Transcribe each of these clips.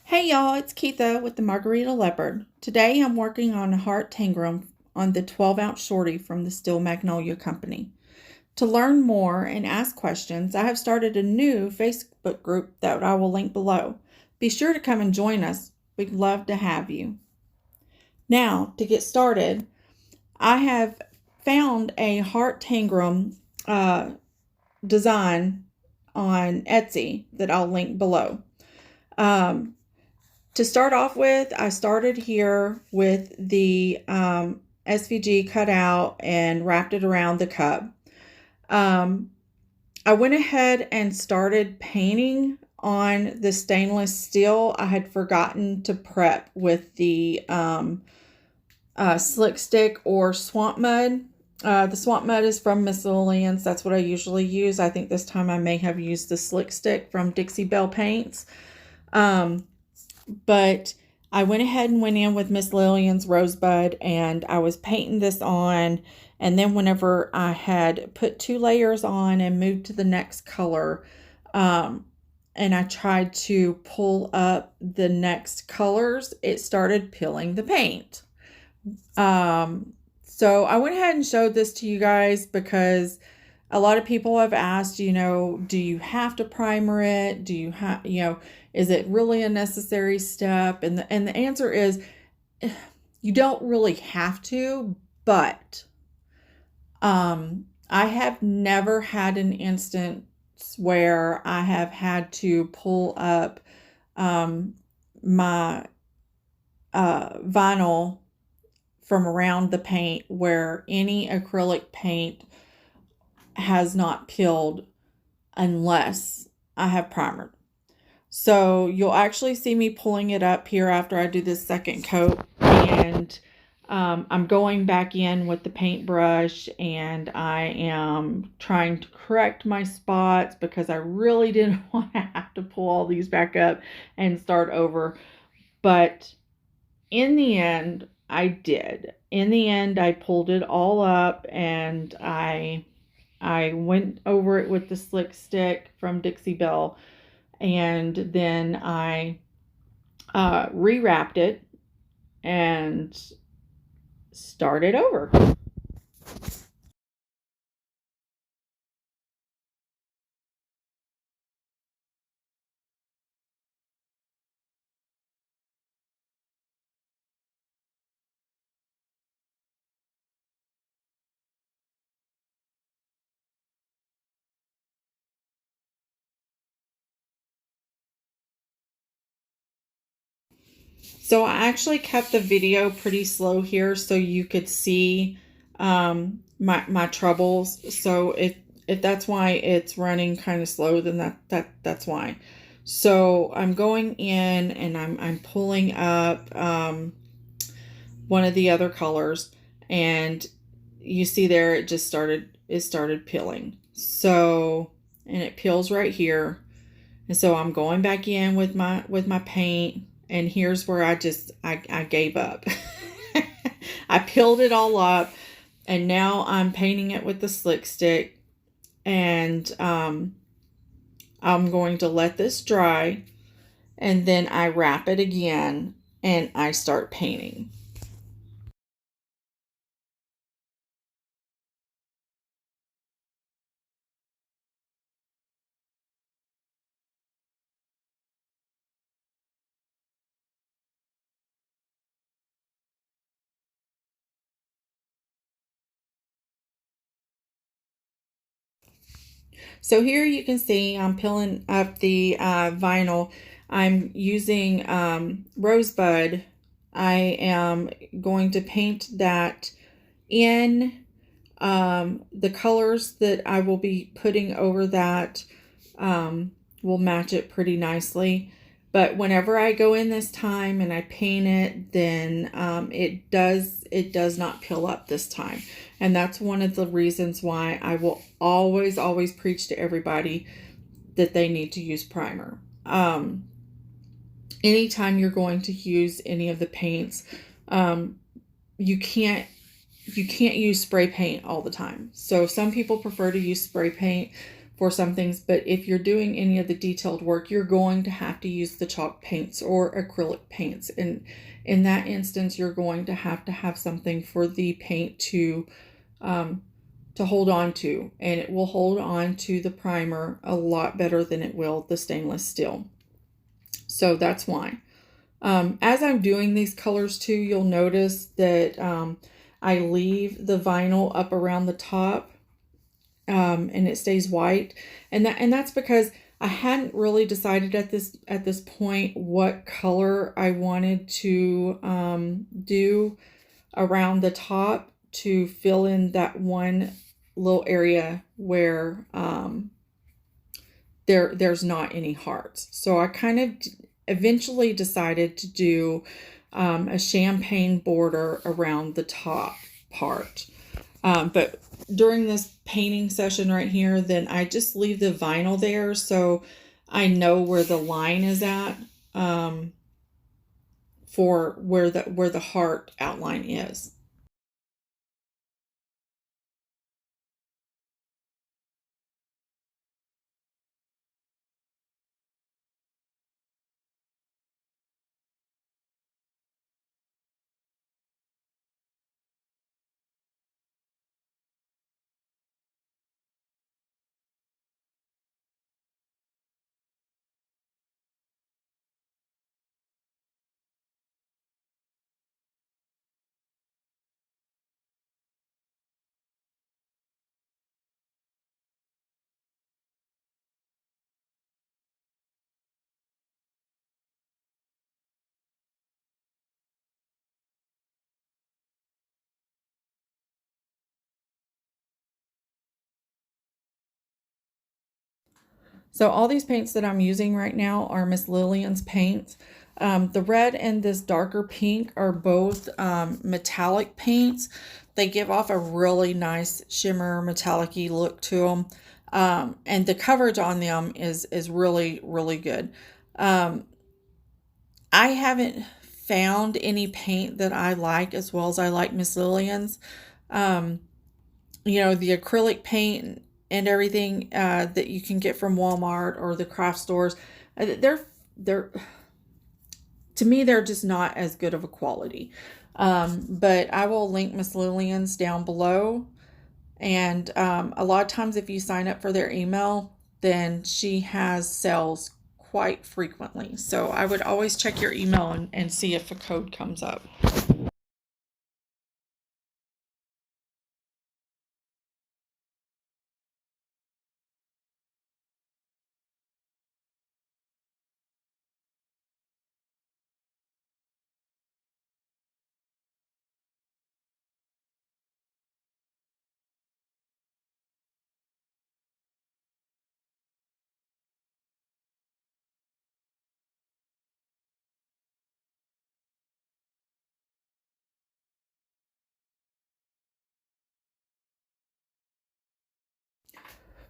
Hey y'all, it's Keitha with the Margarita Leopard. Today I'm working on a heart tangram on the 12-ounce Shorty from the Steel Magnolia Company. To learn more and ask questions, I have started a new Facebook group that I will link below. Be sure to come and join us. We'd love to have you. Now, to get started, I have found a heart tangram design on Etsy that I'll link below. To start off with, I started here with the SVG cut out and wrapped it around the cup. I went ahead and started painting on the stainless steel. I had forgotten to prep with the slick stick or swamp mud. The swamp mud is from Miss Lillian's. That's what I usually use. I think this time I may have used the slick stick from Dixie Belle Paints. But I went ahead and went in with Miss Lillian's Rosebud, and I was painting this on. And then whenever I had put 2 layers on and moved to the next color, and I tried to pull up the next colors, it started peeling the paint. So I went ahead and showed this to you guys because a lot of people have asked, do you have to primer it? Do you have, is it really a necessary step? And the answer is, you don't really have to, but I have never had an instance where I have had to pull up my vinyl from around the paint where any acrylic paint has not peeled unless I have primered. So you'll actually see me pulling it up here after I do this second coat, and I'm going back in with the paintbrush, and I am trying to correct my spots because I really didn't want to have to pull all these back up and start over. But in the end, I did. In the end, I pulled it all up, and I went over it with the slick stick from Dixie Belle, and then I rewrapped it and started over. So I actually kept the video pretty slow here so you could see my troubles. So if that's why it's running kind of slow, then that's why. So I'm going in and I'm pulling up one of the other colors, and you see there it started peeling. So, and it peels right here. And so I'm going back in with my paint, and here's where I gave up. I peeled it all up, and now I'm painting it with the slick stick, and I'm going to let this dry, and then I wrap it again and I start painting. So here you can see I'm peeling up the vinyl. I'm using Rosebud. I am going to paint that in. The colors that I will be putting over that will match it pretty nicely. But whenever I go in this time and I paint it, then it does not peel up this time. And that's one of the reasons why I will always preach to everybody that they need to use primer. Anytime you're going to use any of the paints, you can't use spray paint all the time. So some people prefer to use spray paint for some things, but if you're doing any of the detailed work, you're going to have to use the chalk paints or acrylic paints. And in that instance, you're going to have something for the paint to hold on to, and it will hold on to the primer a lot better than it will the stainless steel. So that's why. As I'm doing these colors too, you'll notice that I leave the vinyl up around the top, and it stays white, and that's because I hadn't really decided at this point what color I wanted to do around the top to fill in that one little area where there's not any hearts. So I kind of eventually decided to do a champagne border around the top part. But during this painting session right here, then I just leave the vinyl there so I know where the line is at for where the heart outline is. So all these paints that I'm using right now are Miss Lillian's paints. The red and this darker pink are both metallic paints. They give off a really nice shimmer metallic-y look to them. And the coverage on them is really, really good. I haven't found any paint that I like as well as I like Miss Lillian's. You know, the acrylic paint and everything that you can get from Walmart or the craft stores, they're to me, they're just not as good of a quality. But I will link Miss Lillian's down below. And a lot of times if you sign up for their email, then she has sales quite frequently. So I would always check your email and see if a code comes up.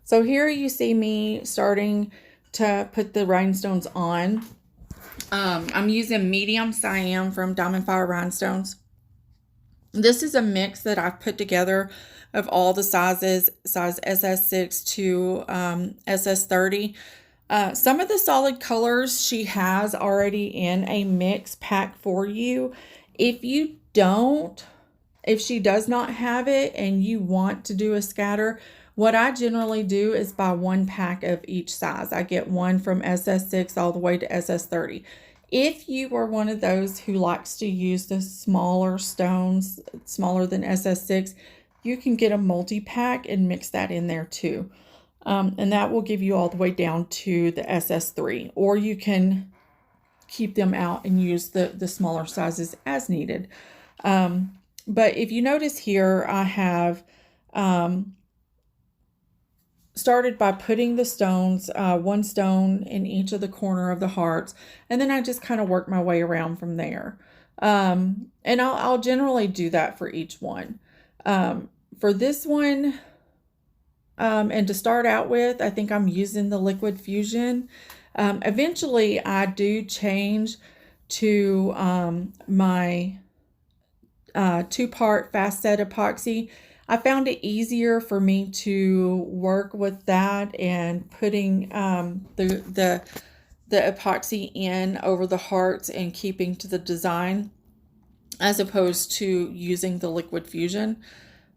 So here you see me starting to put the rhinestones on. I'm using medium Siam from Diamond Fire Rhinestones. This is a mix that I've put together of all the sizes, size SS6 to SS30. Some of the solid colors she has already in a mix pack for you. If you don't, if she does not have it and you want to do a scatter, what I generally do is buy one pack of each size. I get one from SS6 all the way to SS30. If you are one of those who likes to use the smaller stones, smaller than SS6, you can get a multi-pack and mix that in there too. And that will give you all the way down to the SS3. Or you can keep them out and use the smaller sizes as needed. But if you notice here, I have started by putting the stones, one stone in each of the corner of the hearts, and then I just kind of work my way around from there. And I'll generally do that for each one. For this one, and to start out with, I think I'm using the Liquid Fusion. Eventually, I do change to my two-part fast set epoxy. I found it easier for me to work with that and putting the epoxy in over the hearts and keeping to the design as opposed to using the liquid fusion.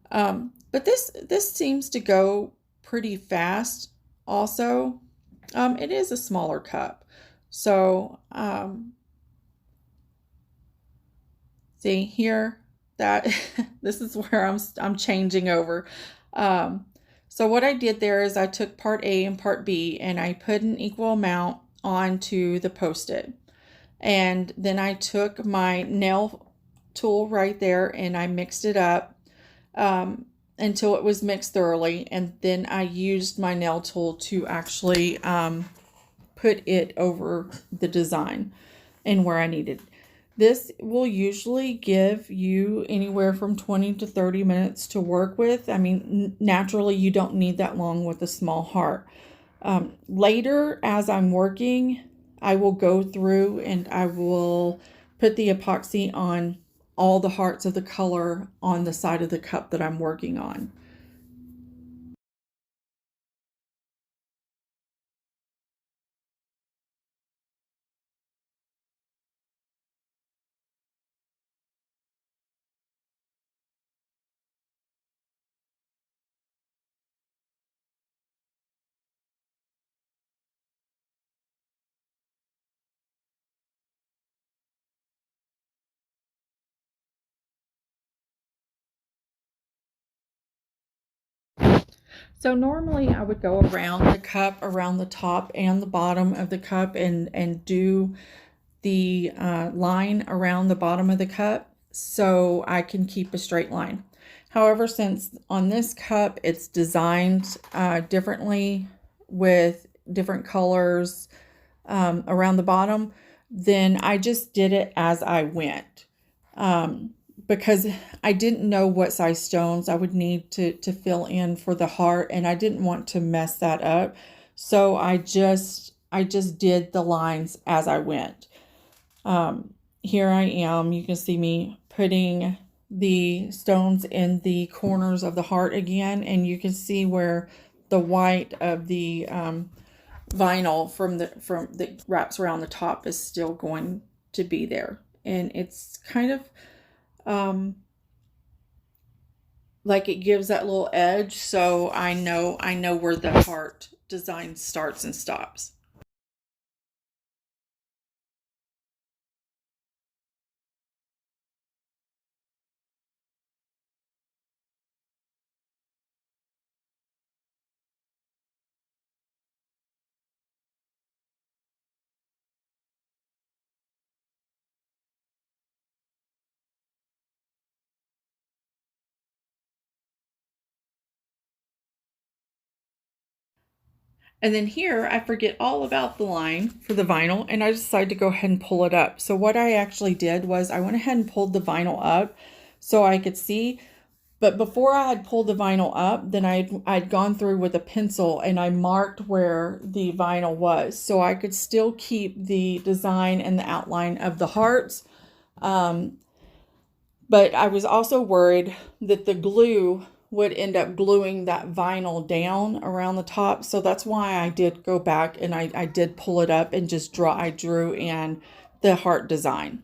But this seems to go pretty fast also. It is a smaller cup. So see here that this is where I'm changing over. So what I did there is I took part A and part B and I put an equal amount onto the Post-it. And then I took my nail tool right there and I mixed it up until it was mixed thoroughly. And then I used my nail tool to actually put it over the design and where I needed. This will usually give you anywhere from 20 to 30 minutes to work with. I mean, naturally, you don't need that long with a small heart. Later, as I'm working, I will go through and I will put the epoxy on all the hearts of the color on the side of the cup that I'm working on. So normally I would go around the cup, around the top and the bottom of the cup and do the line around the bottom of the cup so I can keep a straight line. However, since on this cup it's designed differently with different colors around the bottom, then I just did it as I went. Because I didn't know what size stones I would need to fill in for the heart, and I didn't want to mess that up. So I just did the lines as I went. Here I am. You can see me putting the stones in the corners of the heart again, and you can see where the white of the vinyl from that wraps around the top is still going to be there, and it's kind of like it gives that little edge, so I know where the heart design starts and stops. And then here I forget all about the line for the vinyl and I decided to go ahead and pull it up. So what I actually did was I went ahead and pulled the vinyl up so I could see. But before I had pulled the vinyl up, then I'd gone through with a pencil and I marked where the vinyl was so I could still keep the design and the outline of the hearts. But I was also worried that the glue would end up gluing that vinyl down around the top. So that's why I did go back and I did pull it up and just I drew in the heart design.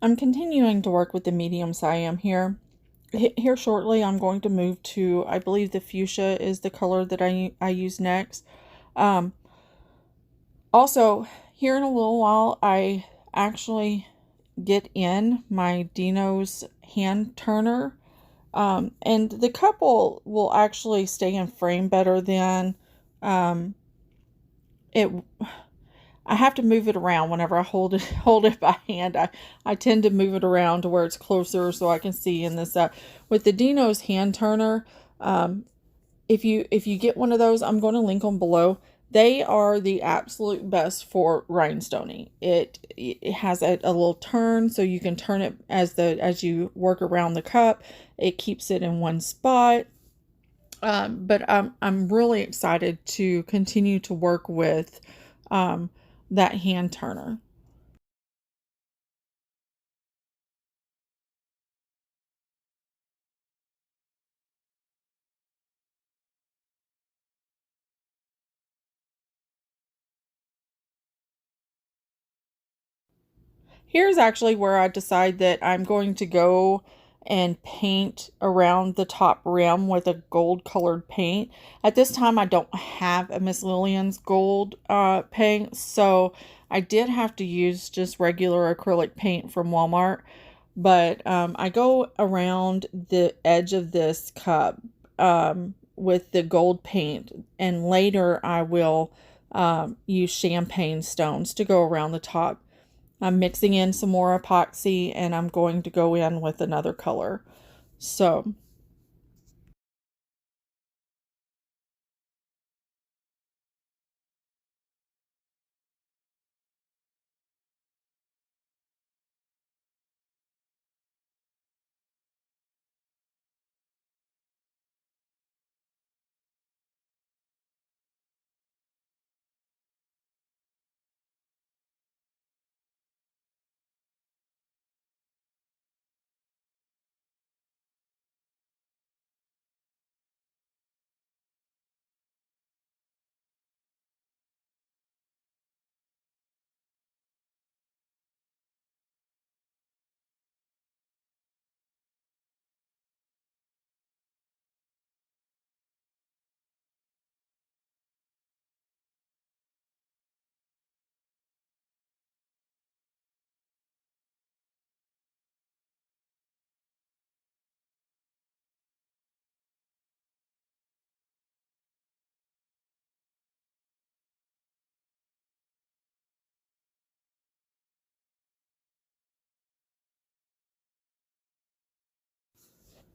I'm continuing to work with the medium Siam here. Here shortly, I'm going to move to, I believe the fuchsia is the color that I use next. Also, here in a little while, I actually get in my Dino's hand turner. And the cup will actually stay in frame better than it. I have to move it around whenever I hold it by hand. I tend to move it around to where it's closer so I can see in this. With the Dino's hand turner, if you get one of those, I'm going to link them below. They are the absolute best for rhinestoning. It has a little turn, so you can turn it as you work around the cup. It keeps it in one spot. But I'm really excited to continue to work with that hand turner. Here's actually where I decide that I'm going to go and paint around the top rim with a gold colored paint. At this time, I don't have a Miss Lillian's gold paint, so I did have to use just regular acrylic paint from Walmart. But I go around the edge of this cup with the gold paint, and later I will use champagne stones to go around the top. I'm mixing in some more epoxy, and I'm going to go in with another color. So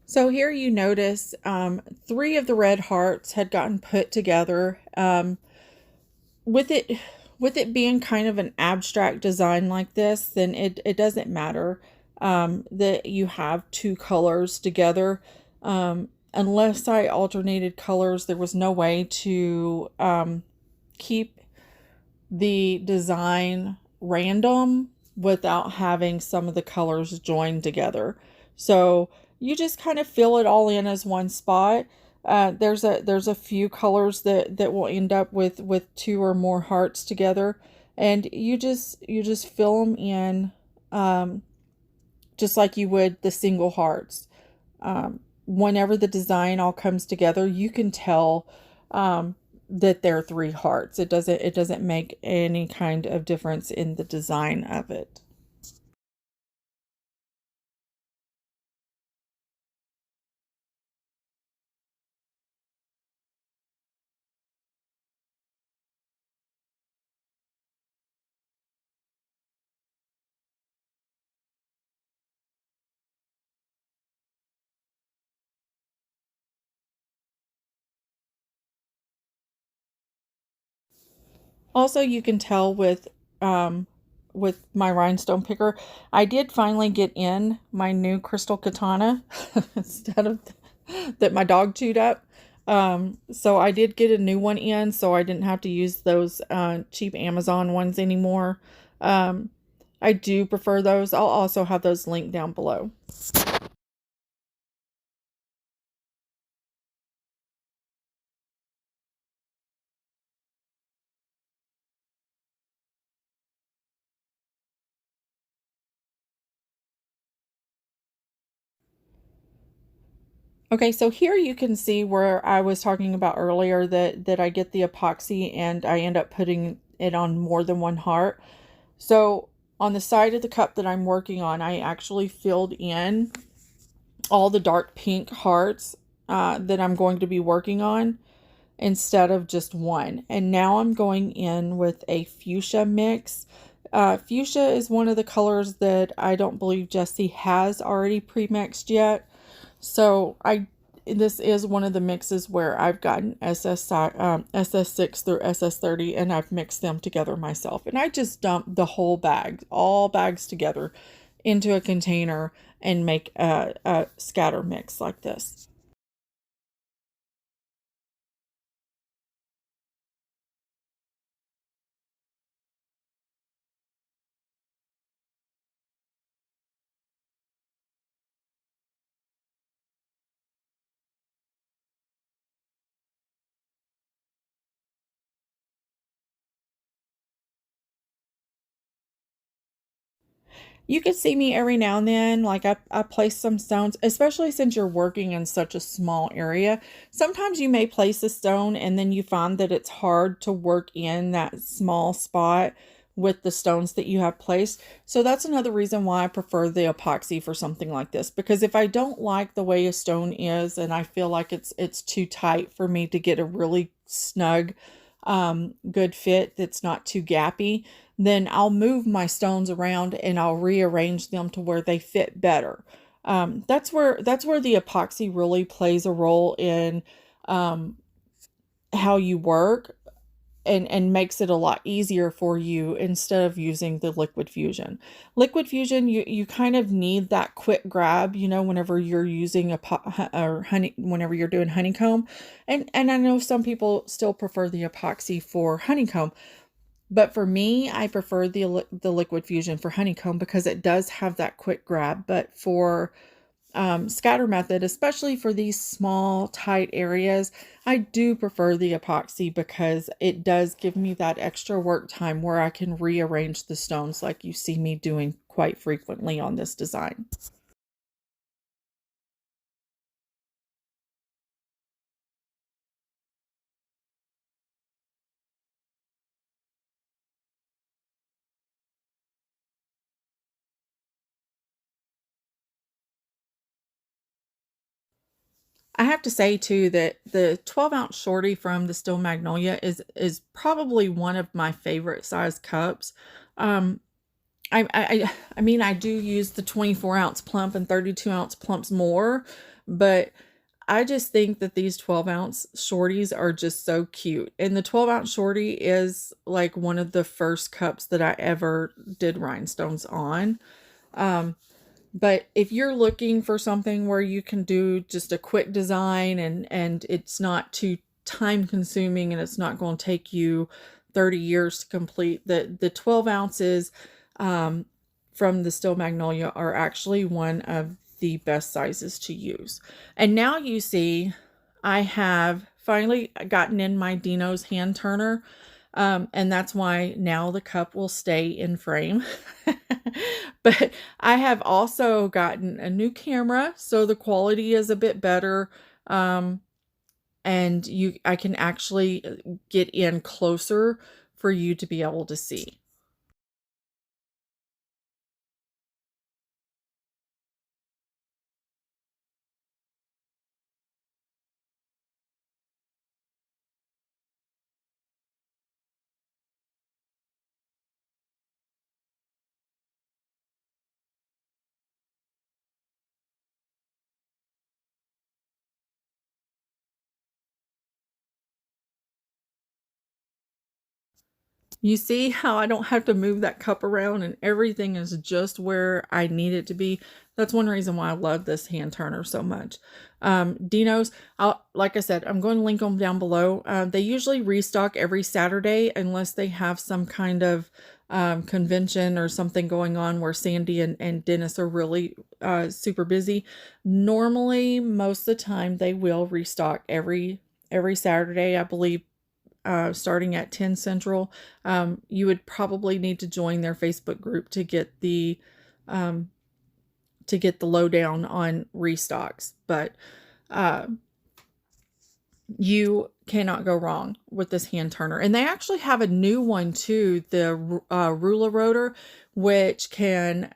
So here you notice three of the red hearts had gotten put together. With it with it being kind of an abstract design like this, then it doesn't matter that you have two colors together. Unless I alternated colors, there was no way to keep the design random without having some of the colors joined together. So you just kind of fill it all in as one spot. There's a few colors that will end up with two or more hearts together, and you just fill them in, just like you would the single hearts. Whenever the design all comes together, you can tell that there are three hearts. It doesn't make any kind of difference in the design of it. Also, you can tell with my rhinestone picker, I did finally get in my new crystal katana instead of that my dog chewed up. So I did get a new one in, so I didn't have to use those cheap Amazon ones anymore. Um, I do prefer those. I'll also have those linked down below. Okay, so here you can see where I was talking about earlier that I get the epoxy and I end up putting it on more than one heart. So on the side of the cup that I'm working on, I actually filled in all the dark pink hearts that I'm going to be working on instead of just one. And now I'm going in with a fuchsia mix. Fuchsia is one of the colors that I don't believe Jessie has already pre-mixed yet. So this is one of the mixes where I've gotten SS6 through SS30 and I've mixed them together myself. And I just dump the whole bag, all bags together into a container and make a scatter mix like this. You can see me every now and then, like I place some stones, especially since you're working in such a small area. Sometimes you may place a stone and then you find that it's hard to work in that small spot with the stones that you have placed. So that's another reason why I prefer the epoxy for something like this. Because if I don't like the way a stone is and I feel like it's too tight for me to get a really snug, good fit that's not too gappy, then I'll move my stones around and I'll rearrange them to where they fit better. That's where the epoxy really plays a role in um, how you work and makes it a lot easier for you instead of using the liquid fusion. Liquid fusion, you kind of need that quick grab, whenever you're using or honey, whenever you're doing honeycomb. And I know some people still prefer the epoxy for honeycomb, but for me, I prefer the liquid fusion for honeycomb because it does have that quick grab. But for scatter method, especially for these small, tight areas, I do prefer the epoxy because it does give me that extra work time where I can rearrange the stones like you see me doing quite frequently on this design. I have to say too that the 12-ounce Shorty from the Steel Magnolia is probably one of my favorite size cups. Um, I mean, I do use the 24-ounce plump and 32-ounce plumps more, but I just think that these 12-ounce shorties are just so cute. And the 12-ounce shorty is like one of the first cups that I ever did rhinestones on. Um, but if you're looking for something where you can do just a quick design and it's not too time consuming and it's not going to take you 30 years to complete, the 12 ounces from the Steel Magnolia are actually one of the best sizes to use. And now you see I have finally gotten in my Dino's hand turner. And that's why now the cup will stay in frame. But I have also gotten a new camera, so the quality is a bit better. And I can actually get in closer for you to be able to see. You see how I don't have to move that cup around and everything is just where I need it to be? That's one reason why I love this hand turner so much. Dino's, like I said, I'm going to link them down below. They usually restock every Saturday unless they have some kind of convention or something going on where Sandy and Dennis are really super busy. Normally, most of the time, they will restock every Saturday, I believe, starting at 10 Central. You would probably need to join their Facebook group um, to get the lowdown on restocks. But You cannot go wrong with this hand turner. And they actually have a new one too, the ruler rotor, which can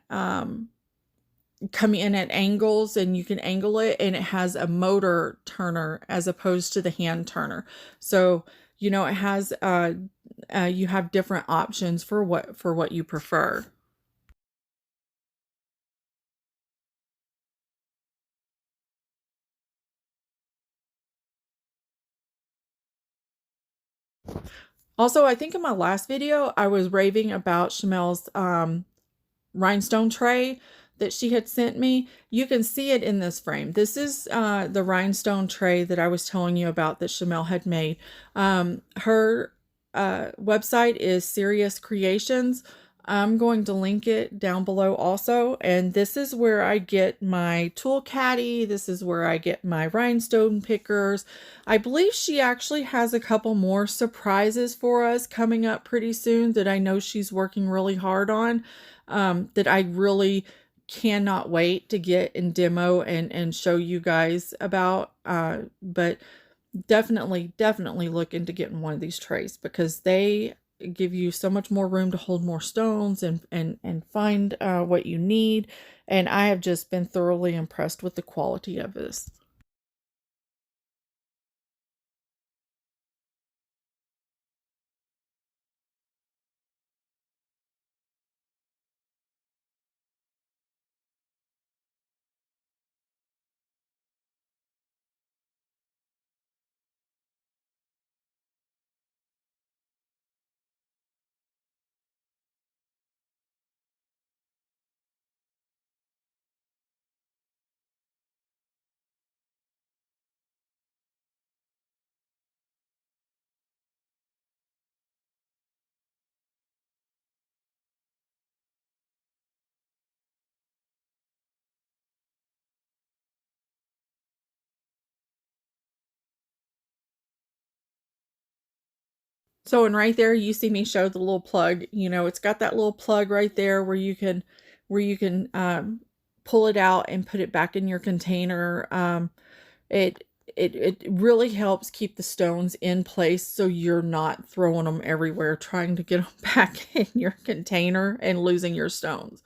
come in at angles, and you can angle it, and it has a motor turner as opposed to the hand turner. So, you know, it has you have different options for what you prefer. Also, I think in my last video, I was raving about Chamel's rhinestone tray that she had sent me. You can see it in this frame. This is the rhinestone tray that I was telling you about that Chamel had made. Her website is Serious Creations. I'm going to link it down below also. And this is where I get my tool caddy. This is where I get my rhinestone pickers. I believe she actually has a couple more surprises for us coming up pretty soon that I know she's working really hard on, that I really cannot wait to get and demo and show you guys about. But definitely look into getting one of these trays, because they give you so much more room to hold more stones and find what you need. And I have just been thoroughly impressed with the quality of this. So, and right there, you see me show the little plug. You know, it's got that little plug right there where you can pull it out and put it back in your container. It really helps keep the stones in place, so you're not throwing them everywhere trying to get them back in your container and losing your stones.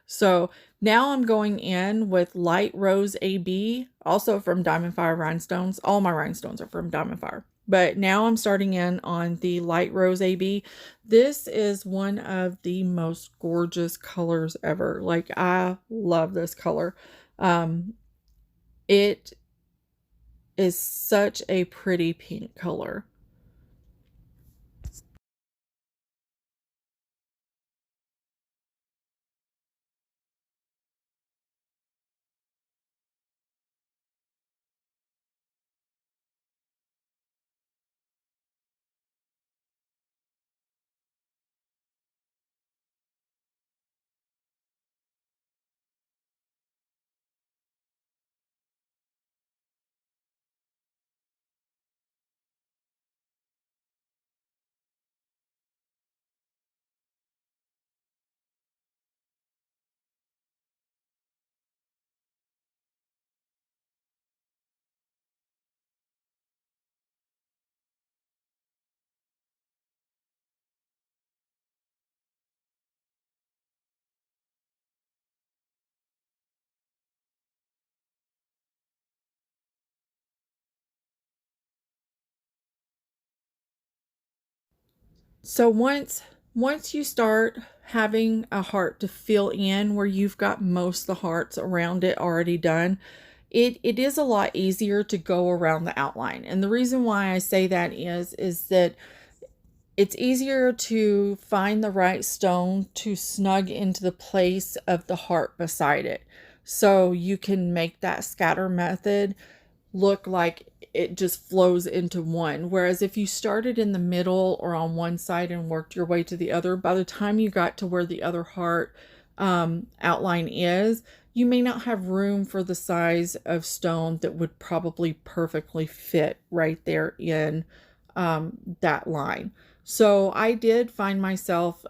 So now I'm going in with Light Rose AB, also from Diamond Fire Rhinestones. All my rhinestones are from Diamond Fire. But now I'm starting in on the Light Rose AB. This is one of the most gorgeous colors ever. Like, I love this color. It is such a pretty pink color. So once you start having a heart to fill in where you've got most of the hearts around it already done, it is a lot easier to go around the outline. And the reason why I say that is that it's easier to find the right stone to snug into the place of the heart beside it. So you can make that scatter method look like it just flows into one. Whereas if you started in the middle or on one side and worked your way to the other, by the time you got to where the other heart outline is, you may not have room for the size of stone that would probably perfectly fit right there in that line. So I did find myself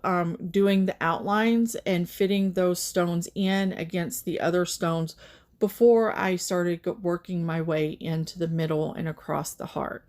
doing the outlines and fitting those stones in against the other stones before I started working my way into the middle and across the heart.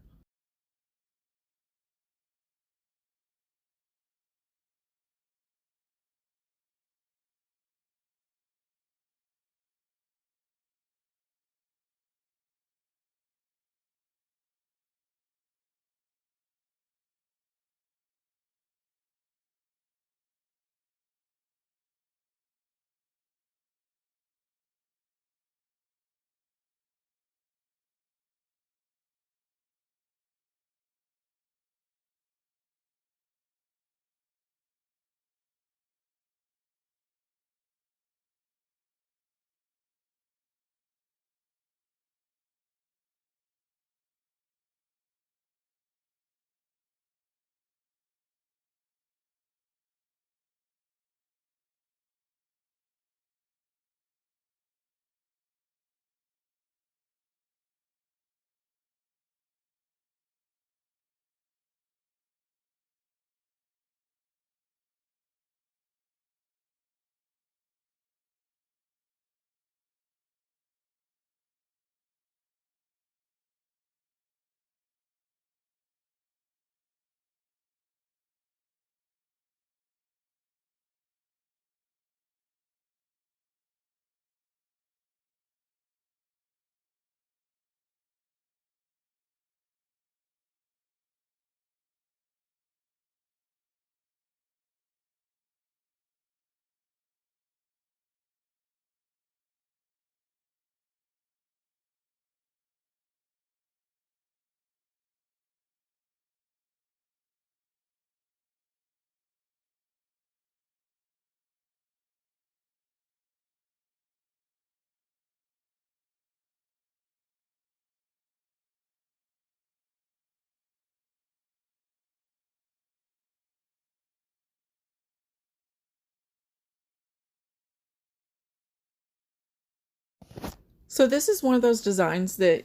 So this is one of those designs that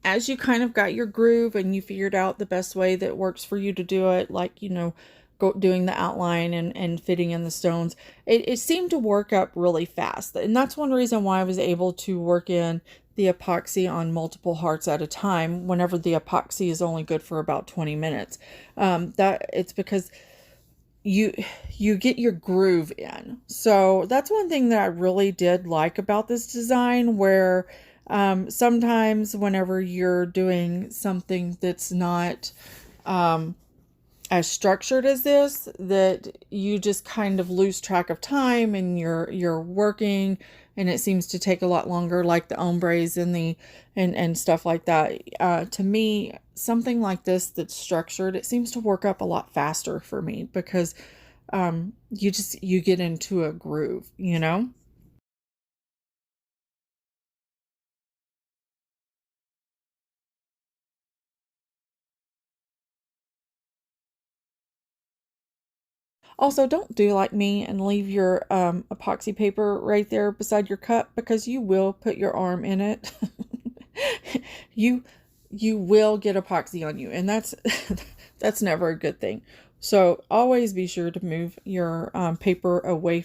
as you kind of got your groove and you figured out the best way that works for you to do it, like, doing the outline and fitting in the stones, it seemed to work up really fast. And that's one reason why I was able to work in the epoxy on multiple hearts at a time whenever the epoxy is only good for about 20 minutes. That it's because you get your groove in. So that's one thing that I really did like about this design, where sometimes whenever you're doing something that's not as structured as this, that you just kind of lose track of time and you're working and it seems to take a lot longer, like the ombres and the and stuff like that. To me, something like this that's structured, it seems to work up a lot faster for me because you get into a groove, you know? Also, don't do like me and leave your epoxy paper right there beside your cup, because you will put your arm in it. you you will get epoxy on you, and that's that's never a good thing. So always be sure to move your paper away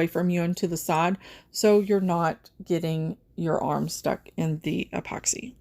from you and to the side, so you're not getting your arm stuck in the epoxy.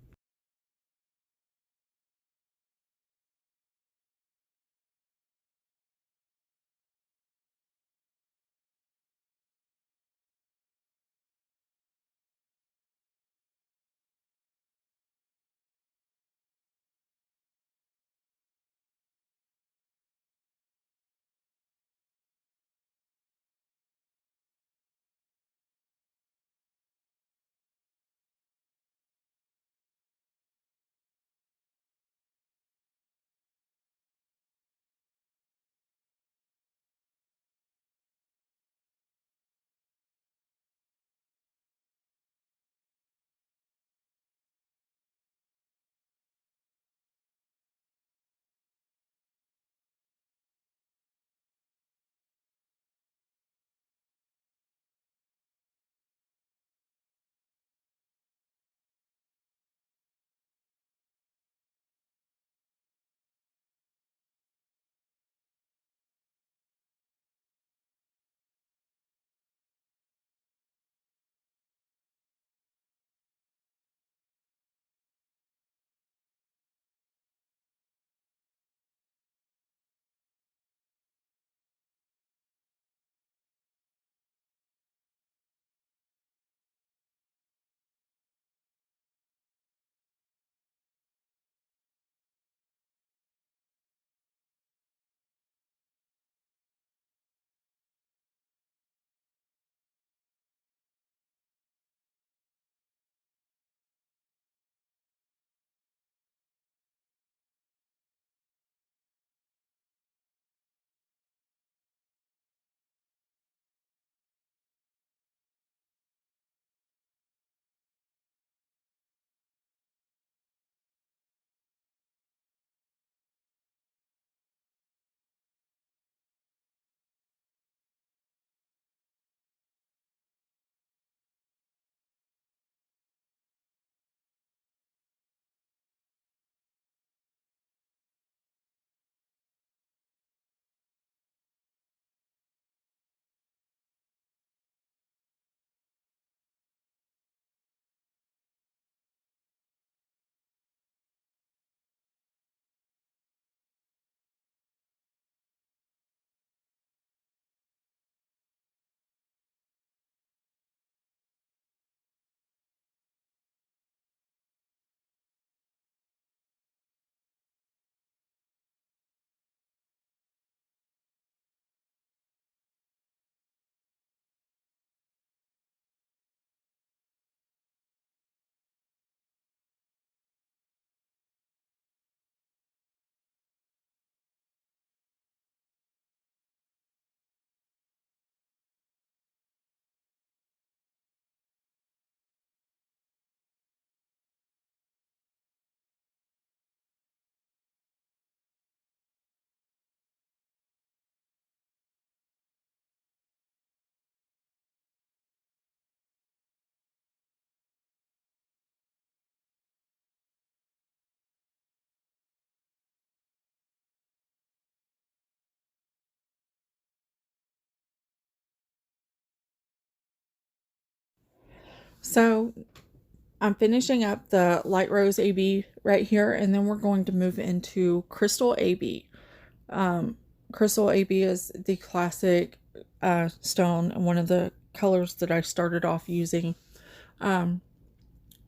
So I'm finishing up the light rose AB right here, and then we're going to move into crystal AB. Crystal AB is the classic stone, and one of the colors that I started off using.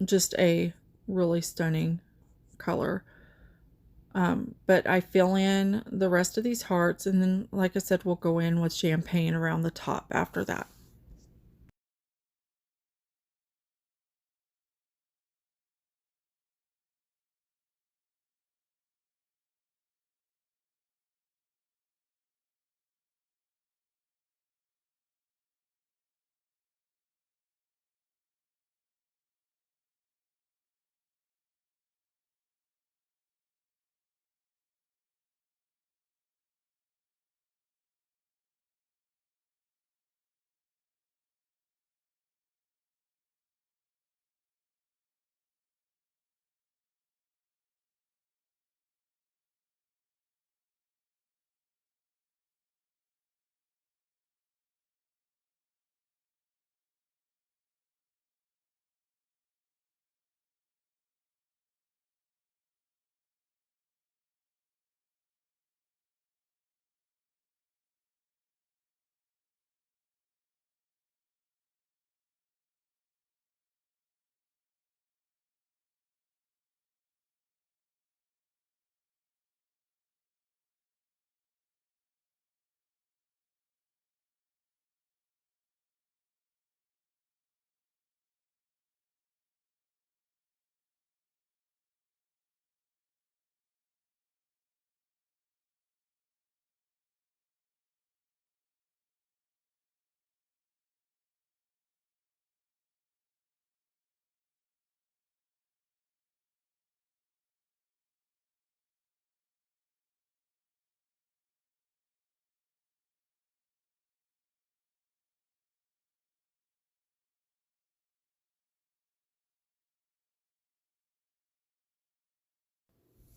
Just a really stunning color. But I fill in the rest of these hearts, and then, like I said, we'll go in with champagne around the top after that.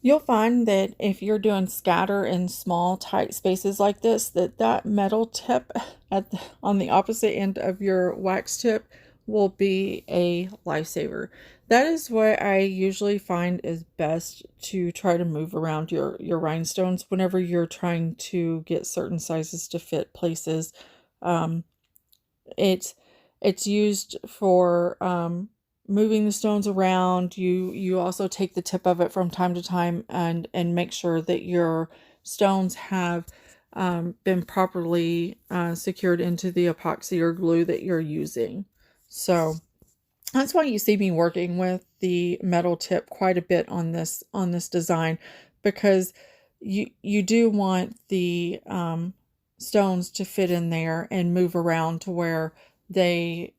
You'll find that if you're doing scatter in small, tight spaces like this, that metal tip on the opposite end of your wax tip will be a lifesaver. That is what I usually find is best to try to move around your rhinestones whenever you're trying to get certain sizes to fit places. Um, it's it's used for moving the stones around. You also take the tip of it from time to time and make sure that your stones have been properly secured into the epoxy or glue that you're using. So that's why you see me working with the metal tip quite a bit on this design, because you do want the stones to fit in there and move around to where they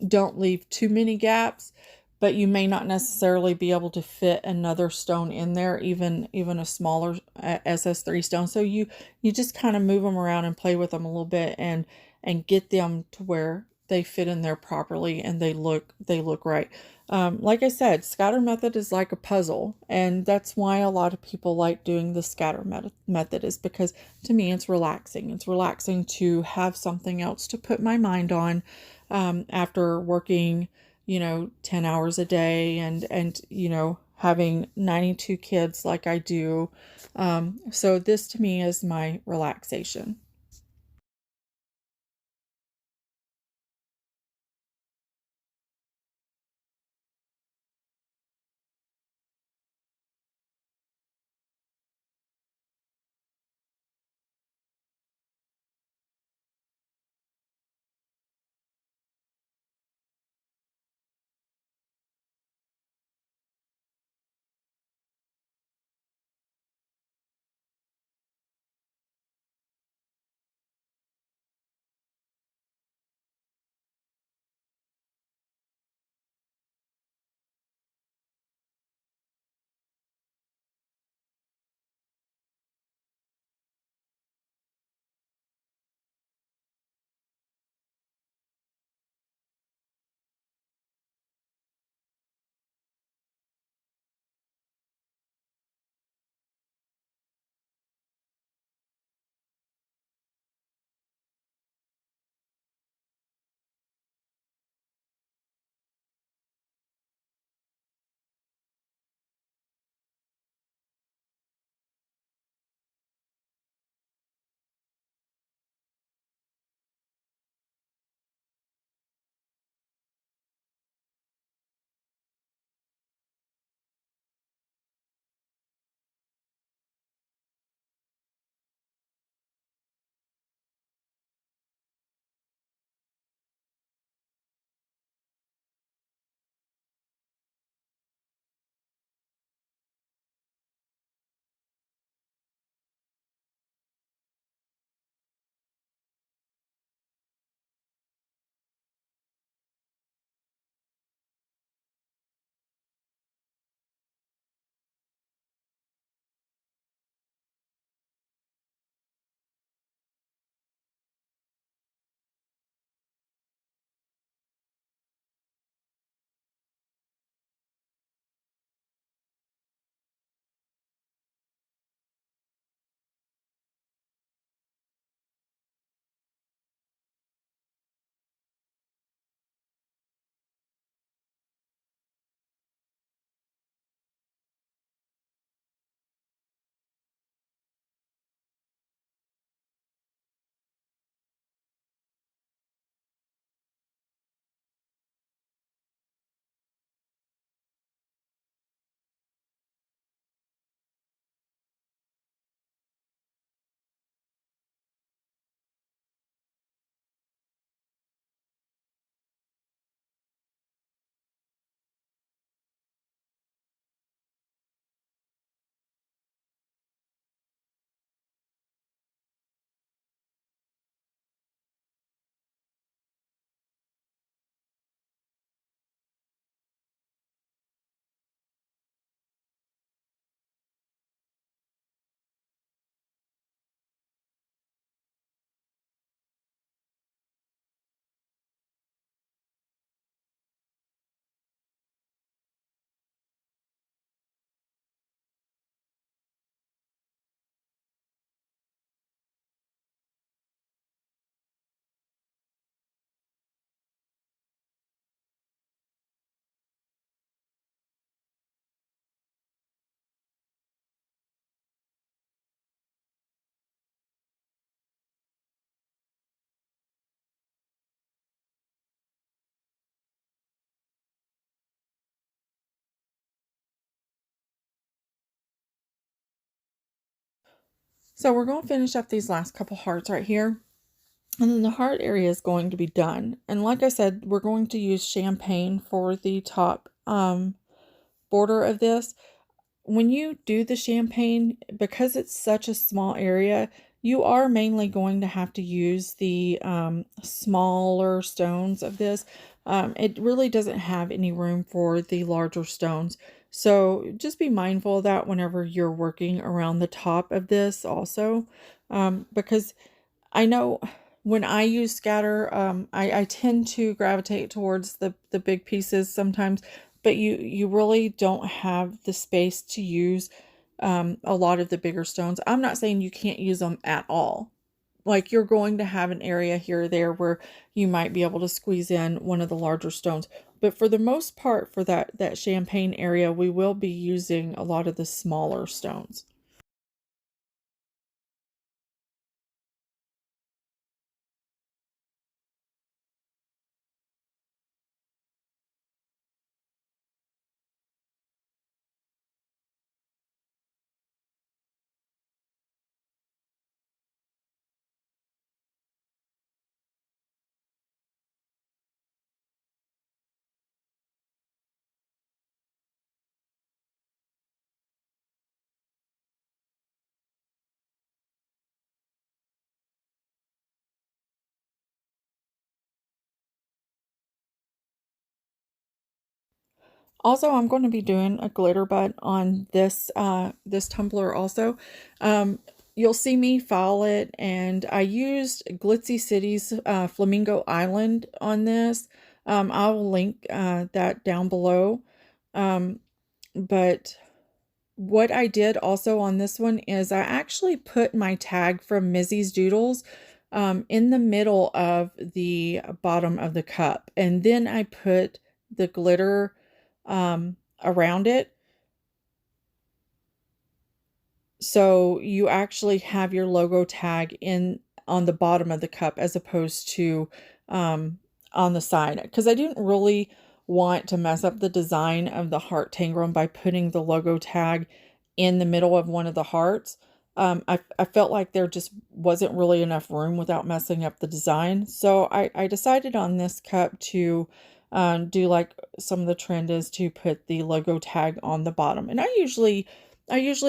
don't leave too many gaps, but you may not necessarily be able to fit another stone in there, even a smaller SS3 stone. So you just kind of move them around and play with them a little bit and get them to where they fit in there properly and they look right. Like I said, scatter method is like a puzzle, and that's why a lot of people like doing the scatter method, is because to me it's relaxing. It's relaxing to have something else to put my mind on after working, 10 hours a day and having 92 kids like I do. So this to me is my relaxation. So we're going to finish up these last couple hearts right here. And then the heart area is going to be done. And like I said, we're going to use champagne for the top border of this. When you do the champagne, because it's such a small area, you are mainly going to have to use the smaller stones of this. It really doesn't have any room for the larger stones. So just be mindful of that whenever you're working around the top of this also. Because I know when I use scatter, I tend to gravitate towards the big pieces sometimes, but you really don't have the space to use a lot of the bigger stones. I'm not saying you can't use them at all. Like, you're going to have an area here or there where you might be able to squeeze in one of the larger stones. But for the most part, for that champagne area, we will be using a lot of the smaller stones. Also, I'm going to be doing a glitter butt on this tumbler also. Um, you'll see me file it, and I used Glitzy City's Flamingo Island on this. I will link that down below. Um, but what I did also on this one is I actually put my tag from Mizzy's Doodles in the middle of the bottom of the cup. And then I put the glitter around it. So you actually have your logo tag in on the bottom of the cup as opposed to on the side. Because I didn't really want to mess up the design of the heart tangram by putting the logo tag in the middle of one of the hearts. I felt like there just wasn't really enough room without messing up the design. So I decided on this cup to do like some of the trend is to put the logo tag on the bottom. And I usually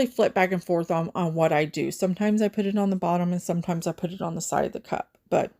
flip back and forth on what I do. Sometimes I put it on the bottom and sometimes I put it on the side of the cup. But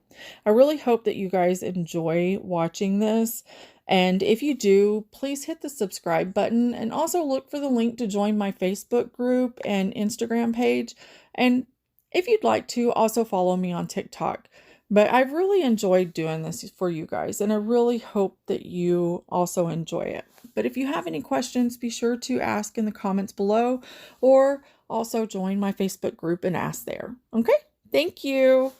I really hope that you guys enjoy watching this. And if you do, please hit the subscribe button and also look for the link to join my Facebook group and Instagram page. And if you'd like to, also follow me on TikTok. But I've really enjoyed doing this for you guys, and I really hope that you also enjoy it. But if you have any questions, be sure to ask in the comments below, or also join my Facebook group and ask there. Okay? Thank you.